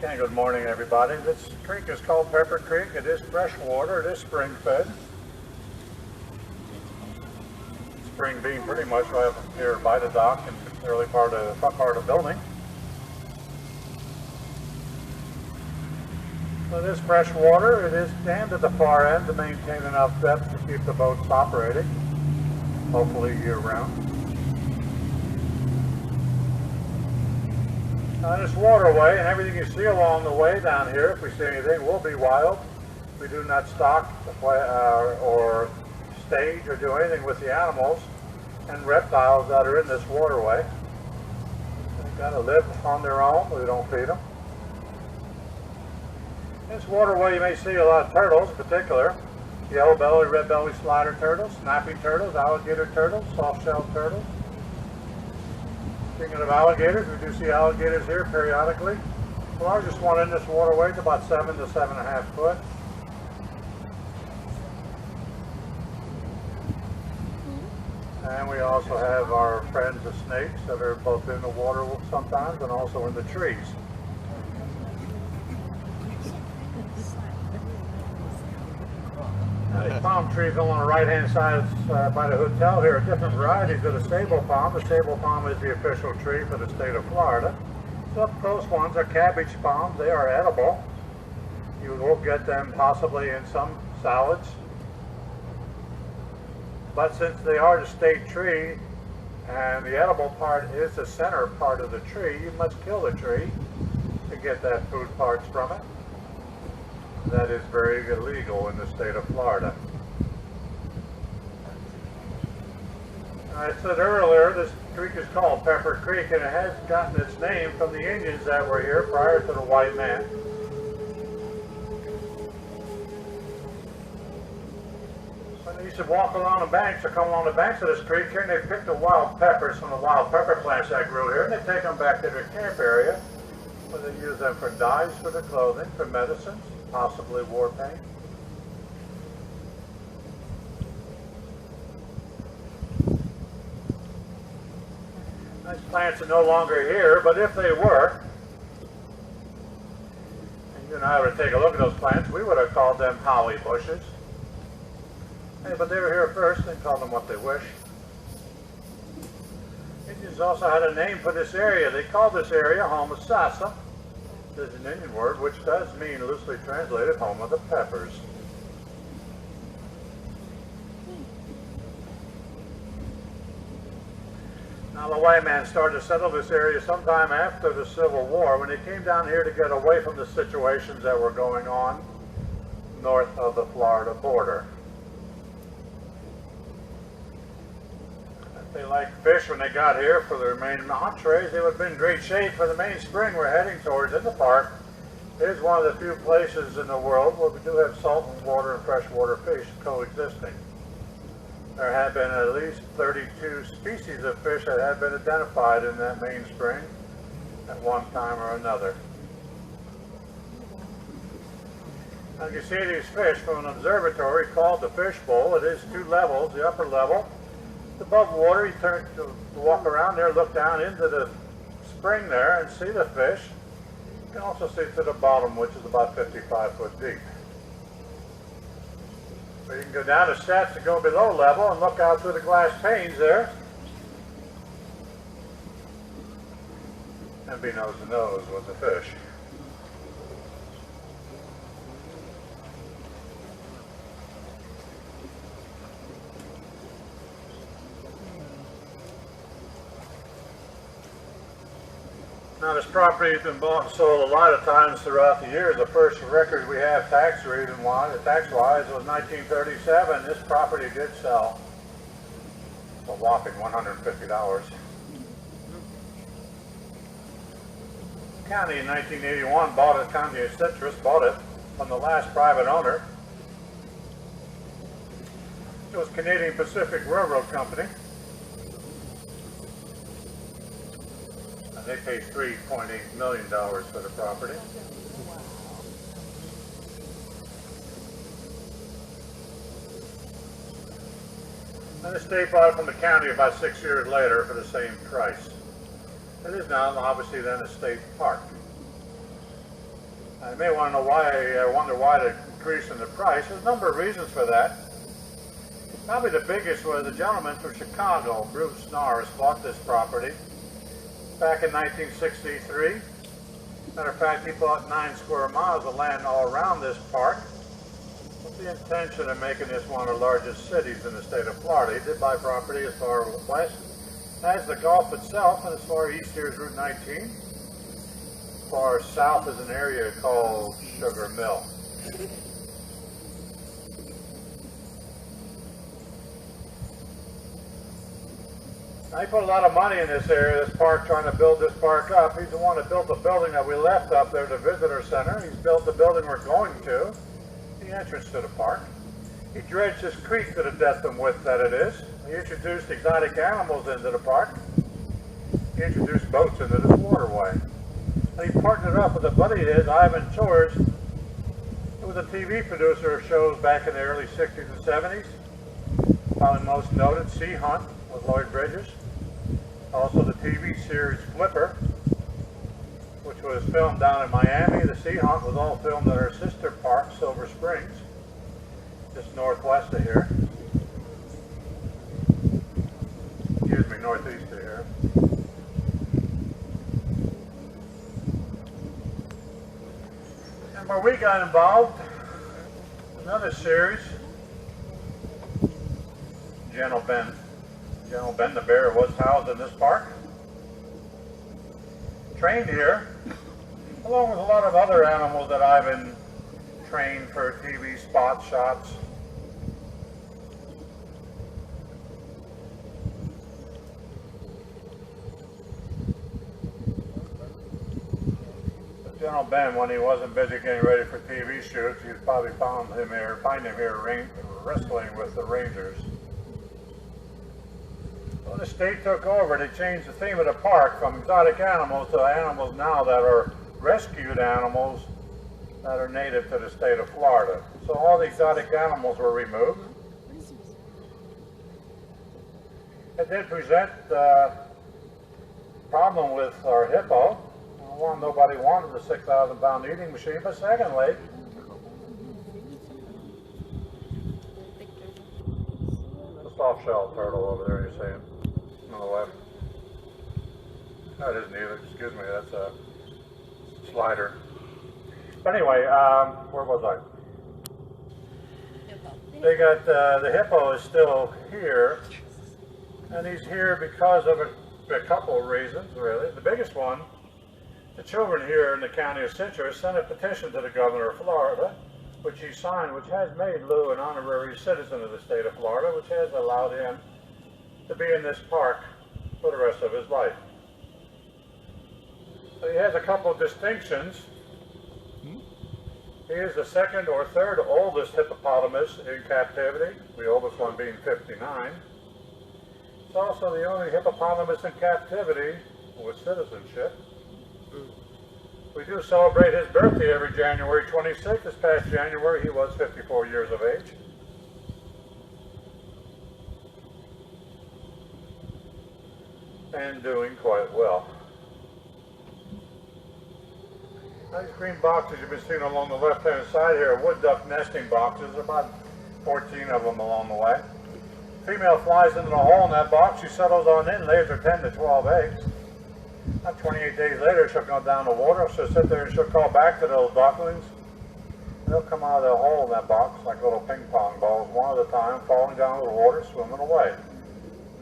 Okay, good morning everybody. This creek is called Pepper Creek. It is fresh water. It is spring fed. Spring being pretty much right here by the dock and the early part of the front part of the building. So it is fresh water. It is dammed at the far end to maintain enough depth to keep the boats operating, hopefully year round. This waterway and everything you see along the way down here, if we see anything, will be wild. We do not stock or stage or do anything with the animals and reptiles that are in this waterway. They've got to live on their own. We don't feed them. In this waterway you may see a lot of turtles in particular. Yellow belly, red belly slider turtles, snapping turtles, alligator turtles, soft-shelled turtles. Speaking of alligators, we do see alligators here periodically. The largest one in this waterway is about 7 to 7.5 foot. And we also have our friends the snakes that are both in the water sometimes and also in the trees. The palm trees on the right-hand side by the hotel here are different varieties of the sable palm. The sable palm is the official tree for the state of Florida. The up close ones are cabbage palms. They are edible. You will get them possibly in some salads. But since they are the state tree and the edible part is the center part of the tree, you must kill the tree to get that food parts from it. That is very illegal in the state of Florida. I said earlier, this creek is called Pepper Creek, and it has gotten its name from the Indians that were here prior to the white man. When they used to walk along the banks or come along the banks of this creek here, and they picked the wild peppers from the wild pepper plants that grew here, and they take them back to their camp area, where they use them for dyes for their clothing, for medicines, possibly war paint. These plants are no longer here, but if they were, and you and I were to take a look at those plants, we would have called them holly bushes. Hey, but they were here first, they called them what they wish. Indians also had a name for this area. They called this area Homosassa. This is an Indian word which does mean, loosely translated, home of the peppers. Now the white man started to settle this area sometime after the Civil War when they came down here to get away from the situations that were going on north of the Florida border. If they liked fish when they got here for their main entrees, they would have been in great shape for the main spring we're heading towards in the park. It is one of the few places in the world where we do have salt water and freshwater fish coexisting. There have been at least 32 species of fish that have been identified in that main spring at one time or another. Now you see these fish from an observatory called the fish bowl. It is 2 levels. The upper level, above water, you turn to walk around there, look down into the spring there and see the fish. You can also see to the bottom, which is about 55 foot deep. So you can go down the steps and go below level and look out through the glass panes there and be nose to nose with the fish. Now this property has been bought and sold a lot of times throughout the years. The first record we have tax-wise was 1937. This property did sell a whopping $150. The county in 1981 bought it, County of Citrus bought it from the last private owner. It was Canadian Pacific Railroad Company. They paid $3.8 million for the property. And the state bought it from the county about 6 years later for the same price. It is now obviously then a state park. You may want to know why, wonder why the increase in the price. There's a number of reasons for that. Probably the biggest was a gentleman from Chicago, Bruce Norris, bought this property back in 1963. Matter of fact, he bought 9 square miles of land all around this park with the intention of making this one of the largest cities in the state of Florida. He did buy property as far west as the Gulf itself, and as far east here is Route 19. As far south is an area called Sugar Mill. Now, he put a lot of money in this area, this park, trying to build this park up. He's the one that built the building that we left up there, the visitor center. He's built the building we're going to, the entrance to the park. He dredged this creek to the depth and width that it is. He introduced exotic animals into the park. He introduced boats into this waterway. And he partnered up with a buddy of his, Ivan Torres, who was a TV producer of shows back in the early 60s and 70s. Probably most noted, Sea Hunt with Lloyd Bridges. Also the TV series Flipper, which was filmed down in Miami. The Sea Hunt was all filmed at our sister park, Silver Springs, just northwest of here. Excuse me, northeast of here. And where we got involved, another series, Gentle Ben. Gentle Ben the bear was housed in this park. Trained here, along with a lot of other animals that I've been trained for TV spot shots. But Gentle Ben, when he wasn't busy getting ready for TV shoots, you'd probably find him here wrestling with the Rangers. When the state took over, they changed the theme of the park from exotic animals to animals now that are rescued animals that are native to the state of Florida. So all the exotic animals were removed. It did present a problem with our hippo. One, nobody wanted the 6,000-pound eating machine, but secondly, the soft-shell turtle over there, you see him. On the left. That isn't either. Excuse me, that's a slider. But anyway, where was I? They got the hippo is still here, and he's here because of a couple of reasons, really. The biggest one, the children here in the county of Citrus sent a petition to the governor of Florida, which he signed, which has made Lou an honorary citizen of the state of Florida, which has allowed him to be in this park for the rest of his life. So he has a couple of distinctions. He is the second or third oldest hippopotamus in captivity, the oldest one being 59. It's also the only hippopotamus in captivity with citizenship. We do celebrate his birthday every January 26th. This past January he was 54 years of age. And doing quite well. These green boxes you've been seeing along the left-hand side here are wood duck nesting boxes. There are about 14 of them along the way. Female flies into the hole in that box. She settles on in, lays her 10 to 12 eggs. About 28 days later, she'll go down the water. She'll sit there and she'll call back to those ducklings. They'll come out of the hole in that box like little ping pong balls, one at a time, falling down to the water, swimming away,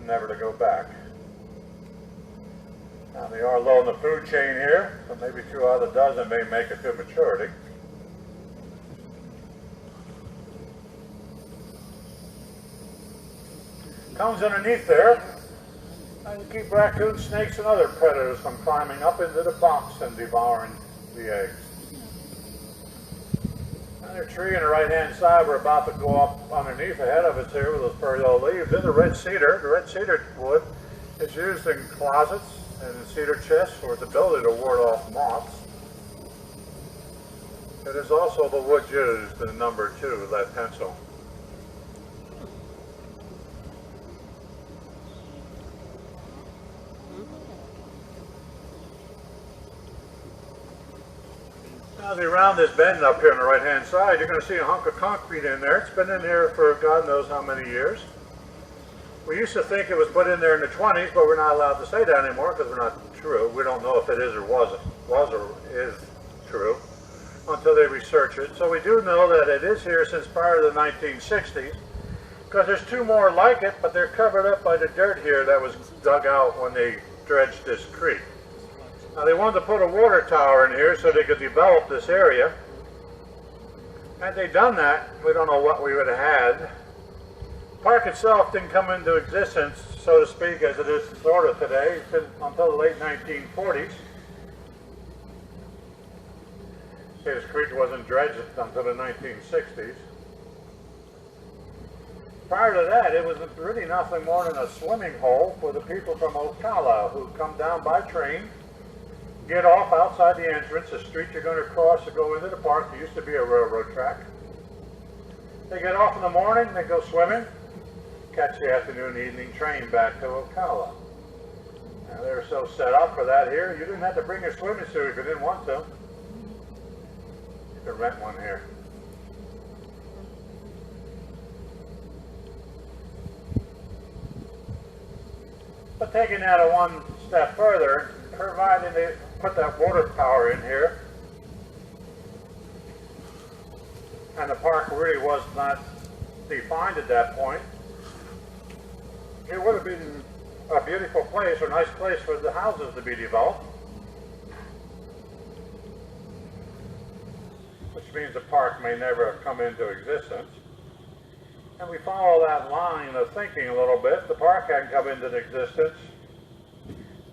never to go back. Now they are low in the food chain here, so maybe 2 out of a dozen may make it to maturity. Comes underneath there, and you keep raccoons, snakes, and other predators from climbing up into the box and devouring the eggs. And a tree on the right-hand side we're about to go up underneath ahead of us here with those furry old leaves. This is a red cedar. The red cedar wood is used in closets and in cedar chests for its ability to ward off moths. It is also the wood used in number 2, lead pencil. Now, around this bend up here on the right-hand side, you're going to see a hunk of concrete in there. It's been in here for God knows how many years. We used to think it was put in there in the 20s, but we're not allowed to say that anymore because we're not true. We don't know if it is or was or is true until they research it. So we do know that it is here since prior to the 1960s, because there's two more like it, but they're covered up by the dirt here that was dug out when they dredged this creek. Now they wanted to put a water tower in here so they could develop this area. Had they done that, we don't know what we would have had. The park itself didn't come into existence, so to speak, as it is sort of today, until the late 1940s. This creek wasn't dredged until the 1960s. Prior to that, it was really nothing more than a swimming hole for the people from Ocala who come down by train, get off outside the entrance, the street you're going to cross to go into the park. There used to be a railroad track. They get off in the morning, they go swimming, catch the afternoon, evening train back to Ocala. Now, they were so set up for that here, you didn't have to bring your swimming suit if you didn't want to. You could rent one here. But taking that a one step further, providing they put that water tower in here, and the park really was not defined at that point, it would have been a beautiful place, or a nice place for the houses to be developed. Which means the park may never have come into existence. And we follow that line of thinking a little bit. If the park hadn't come into existence,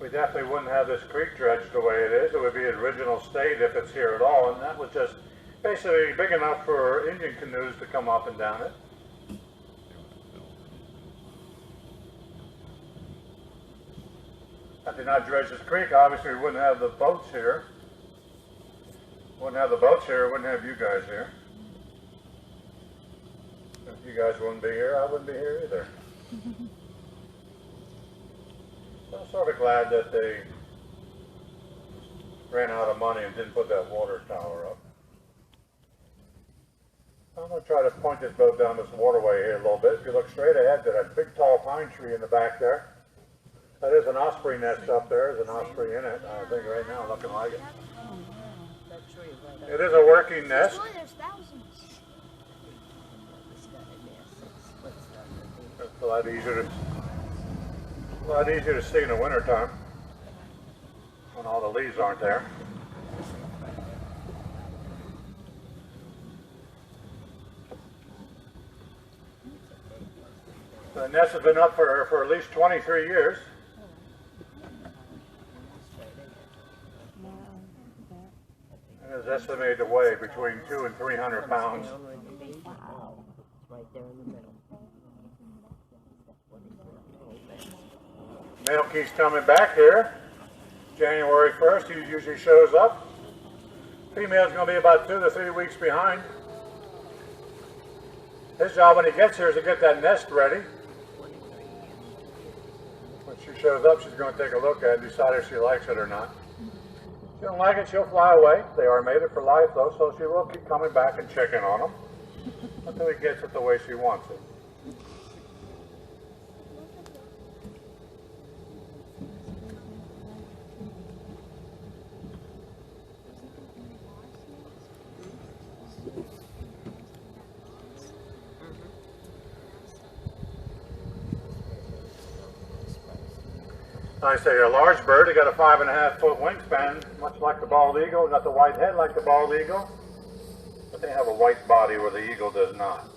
we definitely wouldn't have this creek dredged the way it is. It would be an original state if it's here at all, and that was just basically big enough for Indian canoes to come up and down it. Had they not dredged this creek, obviously we wouldn't have the boats here. Wouldn't have the boats here, wouldn't have you guys here. If you guys wouldn't be here, I wouldn't be here either. So I'm sort of glad that they ran out of money and didn't put that water tower up. I'm going to try to point this boat down this waterway here a little bit. If you look straight ahead to that big tall pine tree in the back there, that is an osprey nest up there. There's an osprey in it, I think right now, looking like it. It is a working nest. It's a lot easier to see in the wintertime when all the leaves aren't there. The nest has been up for at least 23 years. And is estimated to weigh between 200 and 300 pounds. Wow. It's right there in the middle. Male keeps coming back here. January 1st, he usually shows up. Female's going to be about 2 to 3 weeks behind. His job when he gets here is to get that nest ready. When she shows up, she's going to take a look at it and decide if she likes it or not. If she don't like it, she'll fly away. They are mated for life, though, so she will keep coming back and checking on them until he gets it the way she wants it. I say a large bird, they got a 5.5-foot wingspan, much like the bald eagle. Got the white head like the bald eagle, but they have a white body where the eagle does not.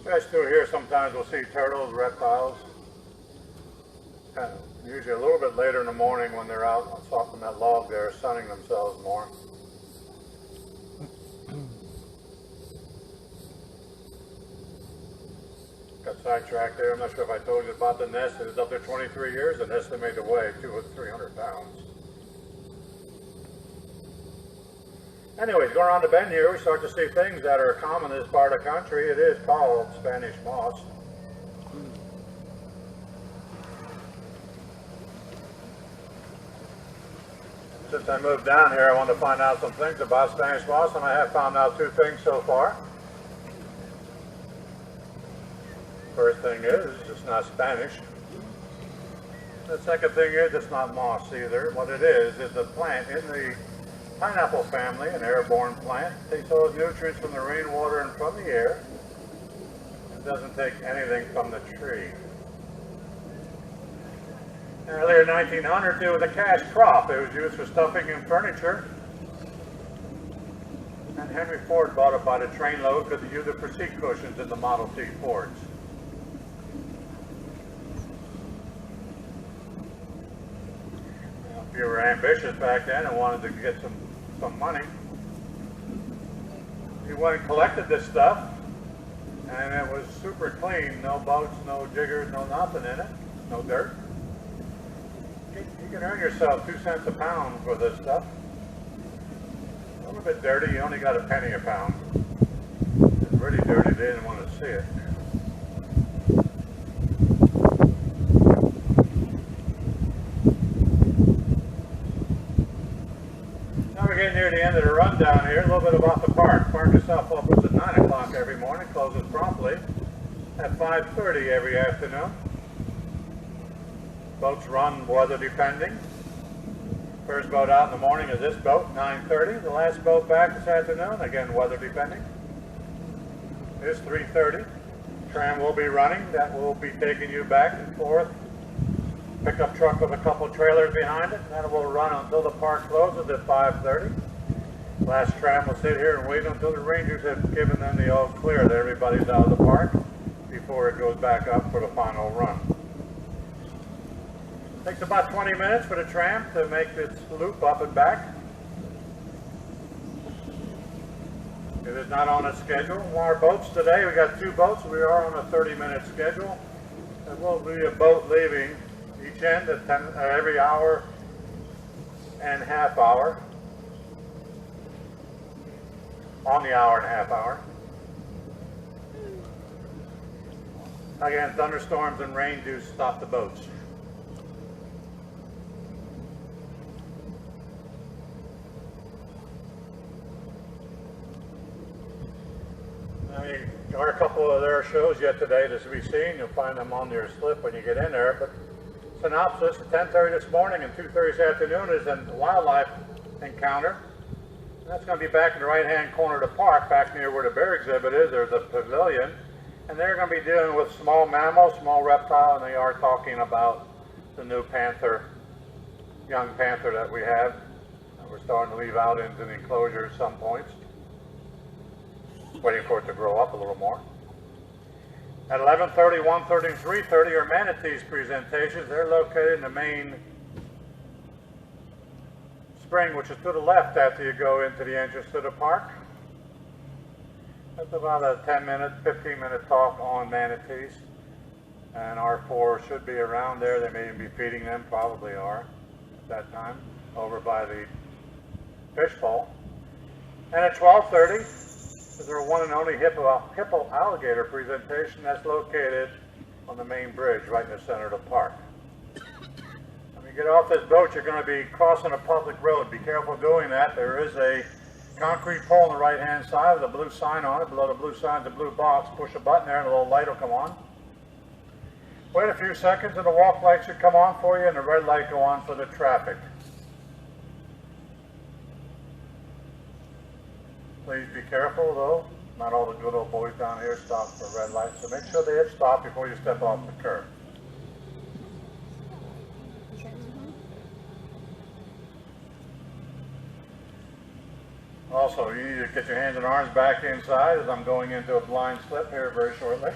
Stretch through here, sometimes we'll see turtles, reptiles. Usually a little bit later in the morning when they're out on that log there, sunning themselves more. Got sidetracked there. I'm not sure if I told you about the nest. It was up there 23 years and estimated to weigh 200 to 300 pounds. Anyways, going around the bend here, we start to see things that are common in this part of the country. It is called Spanish moss. Since I moved down here, I wanted to find out some things about Spanish moss, and I have found out two things so far. First thing is, it's not Spanish. The second thing is, it's not moss either. What it is a plant in the pineapple family, an airborne plant. It takes all the nutrients from the rainwater and from the air. It doesn't take anything from the tree. Earlier in 1900, it was a cash crop. It was used for stuffing and furniture. And Henry Ford bought it by the trainload because he used it for seat cushions in the Model T Fords. If you were ambitious back then and wanted to get some money, you went and collected this stuff, and it was super clean. No boats, no jiggers, no nothing in it, no dirt. You can earn yourself 2 cents a pound for this stuff. A little bit dirty, you only got a penny a pound. It's really dirty, they didn't want to see it. Now we're getting near the end of the run down here. A little bit about the park. Park itself opens at 9 o'clock every morning, closes promptly at 5:30 every afternoon. Boats run weather depending. First boat out in the morning is this boat, 9:30. The last boat back this afternoon, again weather depending, is 3:30. Tram will be running. That will be taking you back and forth. Pickup truck with a couple trailers behind it. That will run until the park closes at 5:30. Last tram will sit here and wait until the rangers have given them the all clear that everybody's out of the park before it goes back up for the final run. Takes about 20 minutes for the tram to make its loop up and back. It is not on a schedule. Our boats today, we got 2 boats. We are on a 30-minute schedule. There will be a boat leaving each end at every hour and half hour. On the hour and a half hour. Again, thunderstorms and rain do stop the boats. There are a couple of their shows yet today to be seen. You'll find them on your slip when you get in there. But synopsis, 10:30 this morning and 2:30 this afternoon is a wildlife encounter. And that's going to be back in the right-hand corner of the park, back near where the bear exhibit is. There's a pavilion. And they're going to be dealing with small mammals, small reptile, and they are talking about the new panther, young panther that we have. We're starting to leave out into the enclosure at some points. Waiting for it to grow up a little more. At 11:30, 1:30, and 3:30 are Manatee's presentations. They're located in the main spring, which is to the left after you go into the entrance to the park. That's about a 10-minute, 15-minute talk on manatees. And our 4 should be around there. They may even be feeding them, probably are at that time, over by the fish bowl. And at 12:30, is our one and only Hippo alligator presentation that's located on the main bridge right in the center of the park. When you get off this boat, you're going to be crossing a public road. Be careful doing that. There is a concrete pole on the right-hand side with a blue sign on it. Below the blue sign is a blue box. Push a button there and a little light will come on. Wait a few seconds and the walk light should come on for you and the red light go on for the traffic. Please be careful though. Not all the good old boys down here stop for red lights, so make sure they hit stop before you step off the curb. Also, you need to get your hands and arms back inside as I'm going into a blind slip here very shortly.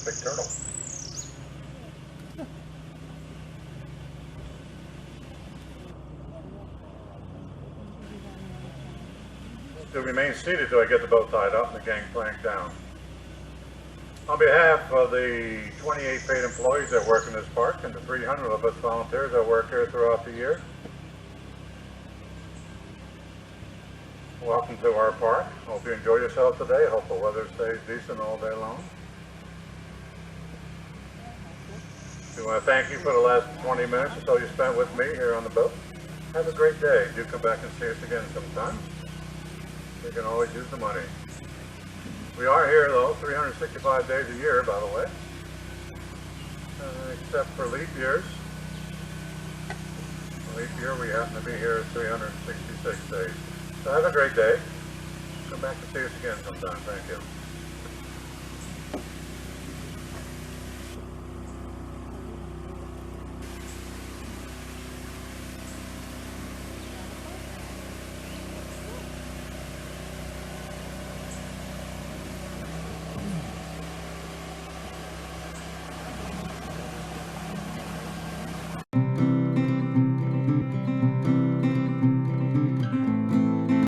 Big turtle. To remain seated till I get the boat tied up and the gangplank down. On behalf of the 28 paid employees that work in this park and the 300 of us volunteers that work here throughout the year, welcome to our park. Hope you enjoy yourself today. Hope the weather stays decent all day long. We want to thank you for the last 20 minutes or so you spent with me here on the boat. Have a great day. Do come back and see us again sometime. We can always use the money. We are here though, 365 days a year, by the way. Except for leap years. Leap year, we happen to be here 366 days. So have a great day. Come back and see us again sometime. Thank you.